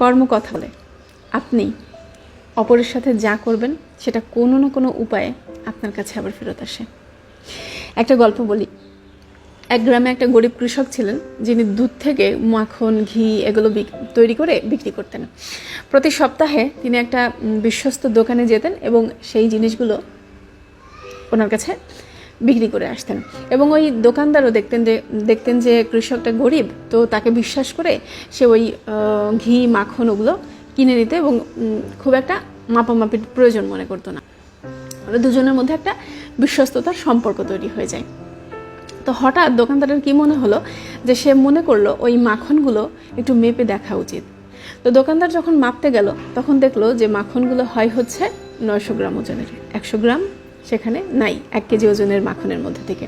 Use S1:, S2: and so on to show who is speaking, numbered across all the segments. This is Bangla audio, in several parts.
S1: কর্মকথা বলে আপনি অপরের সাথে যা করবেন সেটা কোনো না কোনো উপায়ে আপনার কাছে আবার ফেরত আসে। একটা গল্প বলি। এক গ্রামে একটা গরিব কৃষক ছিলেন, যিনি দুধ থেকে মাখন, ঘি এগুলো তৈরি করে বিক্রি করতেন। প্রতি সপ্তাহে তিনি একটা বিশ্বস্ত দোকানে যেতেন এবং সেই জিনিসগুলো ওনার কাছে বিক্রি করে আসতেন। এবং ওই দোকানদারও দেখতেন যে কৃষকটা গরিব, তো তাকে বিশ্বাস করে সে ওই ঘি, মাখন ওগুলো কিনে নিতে এবং খুব একটা মাপামাপির প্রয়োজন মনে করতো না। দুজনের মধ্যে একটা বিশ্বস্ততার সম্পর্ক তৈরি হয়ে যায়। তো হঠাৎ দোকানদারের কি মনে হলো যে সে মনে করলো ওই মাখনগুলো একটু মেপে দেখা উচিত। তো দোকানদার যখন মাপতে গেল তখন দেখলো যে মাখনগুলো হচ্ছে 900 গ্রাম ওজনের, 100 গ্রাম সেখানে নাই 1 কেজি ওজনের মাখনের মধ্যে থেকে।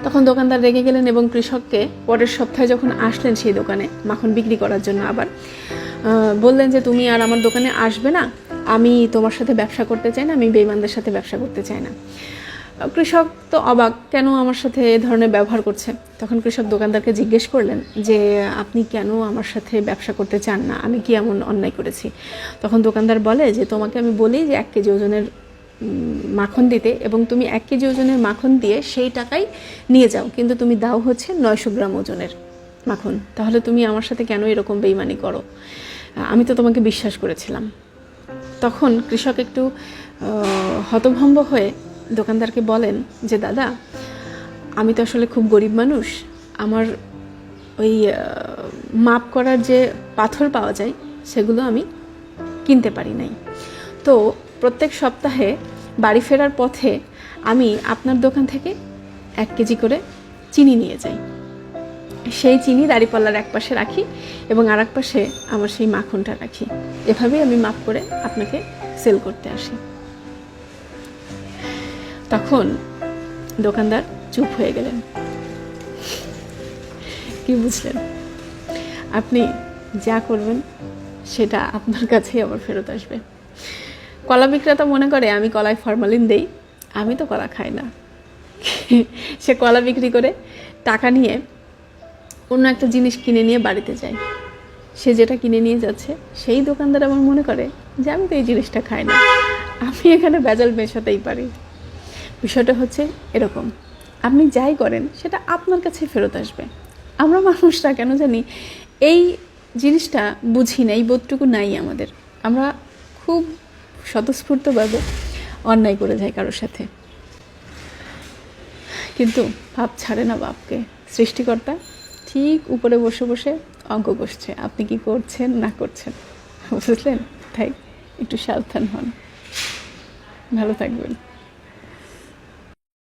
S1: তখন দোকানদার রেগে গেলেন এবং কৃষককে পরের সপ্তাহে যখন আসলেন সেই দোকানে মাখন বিক্রি করার জন্য আবার বললেন যে তুমি আর আমার দোকানে আসবে না, আমি তোমার সাথে ব্যবসা করতে চাই না, আমি বেঈমানদের সাথে ব্যবসা করতে চাই না। কৃষক তো অবাক, কেন আমার সাথে এ ধরনের ব্যবহার করছে। তখন কৃষক দোকানদারকে জিজ্ঞেস করলেন যে আপনি কেন আমার সাথে ব্যবসা করতে চান না, আমি কি এমন অন্যায় করেছি। তখন দোকানদার বলে যে তোমাকে আমি বলি যে 1 কেজি ওজনের মাখন দিতে এবং তুমি 1 কেজি ওজনের মাখন দিয়ে সেই টাকাই নিয়ে যাও, কিন্তু তুমি দাও হচ্ছে 900 গ্রাম ওজনের মাখন। তাহলে তুমি আমার সাথে কেন এরকম বেইমানি করো, আমি তো তোমাকে বিশ্বাস করেছিলাম। তখন কৃষক একটু হতভম্ব হয়ে দোকানদারকে বলেন যে দাদা, আমি তো আসলে খুব গরিব মানুষ, আমার ওই মাপ করার যে পাথর পাওয়া যায় সেগুলো আমি কিনতে পারি নাই। তো প্রত্যেক সপ্তাহে বাড়ি ফেরার পথে আমি আপনার দোকান থেকে 1 কেজি করে চিনি নিয়ে যাই, সেই চিনি দাঁড়িপাল্লার এক পাশে রাখি এবং আর এক পাশে আমার সেই মাখনটা রাখি, এভাবেই আমি মাপ করে আপনাকে সেল করতে আসি। তখন দোকানদার চুপ হয়ে গেলেন। কি বুঝলেন? আপনি যা করবেন সেটা আপনার কাছেই আবার ফেরত আসবে। কলা বিক্রেতা মনে করে আমি কলায় ফরমালিন দেই, আমি তো কলা খাই না। সে কলা বিক্রি করে টাকা নিয়ে অন্য একটা জিনিস কিনে নিয়ে বাড়িতে যায়। সে যেটা কিনে নিয়ে যাচ্ছে সেই দোকানদার আমার মনে করে যে আমি তো এই জিনিসটা খাই না, আমি এখানে ভেজাল মেশাতেই পারি। বিষয়টা হচ্ছে এরকম, আপনি যাই করেন সেটা আপনার কাছে ফেরত আসবে। আমরা মানুষরা কেন জানি এই জিনিসটা বুঝি না, এই বোধটুকু নাই আমাদের। আমরা খুব স্বতঃস্ফূর্তভাবে অন্যায় করে যাই কারোর সাথে, কিন্তু পাপ ছাড়ে না বাপকে। সৃষ্টিকর্তা ঠিক উপরে বসে বসে অঙ্ক কষছে আপনি কি করছেন না করছেন, বুঝলেন? তাই একটু সাবধান হন। ভালো থাকবেন।